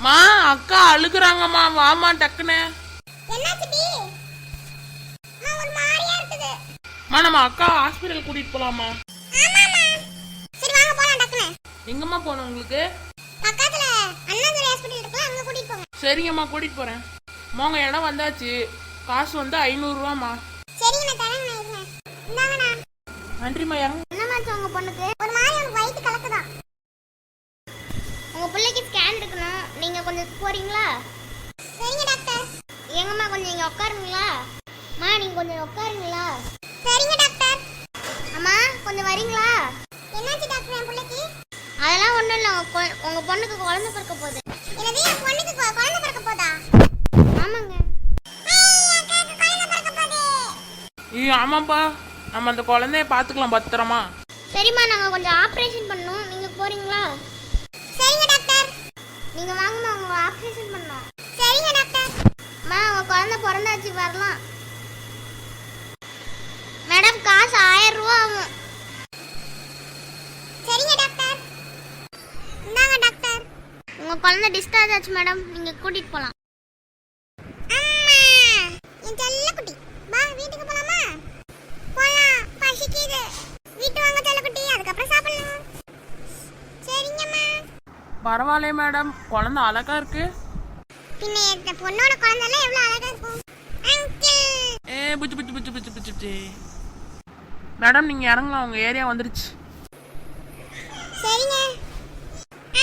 மா அக்கா அழுகுறாங்கம்மா, வாமா டக்குனே. மா நம்ம அக்கா ஹாஸ்பிட்டல் கூட்டிட்டு போலாமா? எங்கம்மா போகணும் உங்களுக்கு? சரிங்கம்மா கூட்டிட்டு போறேன். மோங்க இடம் வந்தாச்சு. காசு வந்து 500 ரூபாமா. நன்றிம்மா. உங்க பொண்ணுக்கு ஒரு மாதிரி வயித்து கலக்குதா. உங்க பிள்ளைக்கு ஸ்கேன் எடுக்கணும். நீங்க கொஞ்சம் போறீங்களா? சரிங்க டாக்டர். எங்கம்மா கொஞ்சம் இங்க உட்காருங்களா? மா நீங்க கொஞ்சம் உட்காருங்களா? சரிங்க டாக்டர். அம்மா கொஞ்சம் வரீங்களா? என்னாச்சு டாக்டர் என் பிள்ளைக்கு? அதெல்லாம் ஒண்ணும் இல்ல. உங்க பொண்ணுக்கு குழந்தை பிறக்க போகுது. என்னது என் பொண்ணுக்கு குழந்தை பிறக்க போதா? ஆமாங்க. ஆமாப்பா, நம்ம அந்த குழந்தைய பாத்துக்கலாம் பத்திரமா. சரிம்மா, நாங்க கொஞ்சம் ஆபரேஷன் பண்ணோம். நீங்க போறீங்களா? சரிங்க டாக்டர். நீங்க வாங்கம்மா, உங்க ஆபரேஷன் பண்ணோம். சரிங்க டாக்டர். அம்மா உங்க குழந்தை பிறந்தாச்சு, வரலாம். மேடம் காசு 1000 ரூபாய் ஆகும். சரிங்க டாக்டர். இந்தாங்க டாக்டர். உங்க குழந்தை டிஸ்சார்ஜ் ஆச்சு மேடம், நீங்க கூட்டிட்டு போலாம். அம்மா என் செல்ல குட்டி, வா வீட்டுக்கு போலாமா? போலாம், பசிக்குது. வீட்டு வாங்க செல்ல குட்டி, அதுக்கு அப்புறம் சாப்பிடலாம். சரிங்கம்மா. பரவாயில்ல மேடம், குழந்தை அழகா இருக்கு. பின்ன இந்த பொண்ணோட குழந்தைலாம் எவ்வளவு அழகா இருக்கும். அங்கிள் புச்சு புச்சு புச்சு புச்சு புச்சு புச்சு. மேடம் நீங்க இறங்கலாம், உங்க ஏரியா வந்துருச்சு. சரிங்க.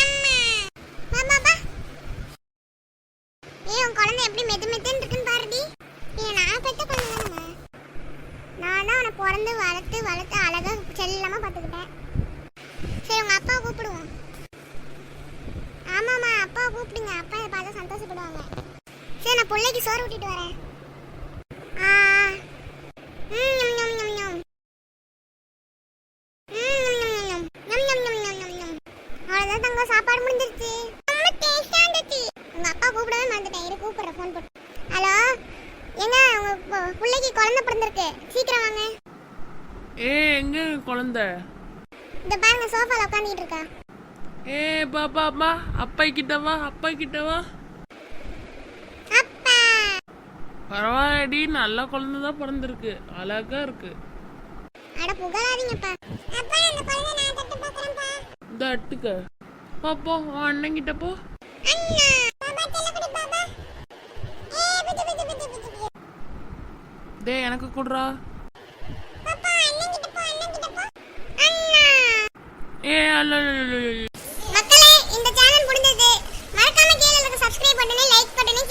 அம்மா பா பா பா. உன் குழந்தை எப்படி மெது மெதுன்னு இருக்குன்னு பாருடி. நான் பெத்த குழந்தை தானே. நான் தான் அவனை பிறந்து வளர்த்து அழகா செல்லமா பார்த்துக்கிட்டேன். சரி உங்க அப்பாவை கூப்பிடுவோம். ஆமாம்மா அப்பாவை கூப்பிடுங்க, அப்பா இதை பார்த்தா சந்தோஷப்படுவாங்க. சரி நான் பிள்ளைக்கு சோறு ஊட்டிட்டு வரேன். அவ்வளோதான் தங்க, சாப்பாடு முடிஞ்சிருச்சு. உங்க அப்பா கூப்பிடவே மறந்துட்டேன், இரு கூப்பிடுறேன் ஃபோன் போட்டு. ஹலோ எங்க உங்க பிள்ளைக்கு குழந்தை பிறந்திருக்கு, சீக்கிரம் வாங்க. எங்க குழந்தை? இந்த பாருங்க சோஃபால உட்கார்ந்துட்டு இருக்கா. பாப்பா அப்பா கிட்ட வா, அப்பா கிட்ட வா. அப்பா பரவாயில்லடி, நல்ல குழந்தை தான் பிறந்திருக்கு, அழகா இருக்கு. அட புகழாதீங்கப்பா. அப்பா இந்த குழந்தை நான் தட்டு பார்க்கறேன்ப்பா. இந்த அட்டுக்க பாப்பா, அண்ணன் கிட்ட போ. அண்ணா பாப்பா செல்லக்குடி பாப்பா. பிச்சு பிச்சு பிச்சு பிச்சு. டேய் எனக்கு குடுறா. பாப்பா அண்ணன் கிட்ட போ, அண்ணன் கிட்ட போ. அண்ணா அல்ல மக்களே, இந்த சேனல் முடிஞ்சது. மறக்காம கீழ இருக்க சப்ஸ்கிரைப் பட்டனை, லைக் பட்டனை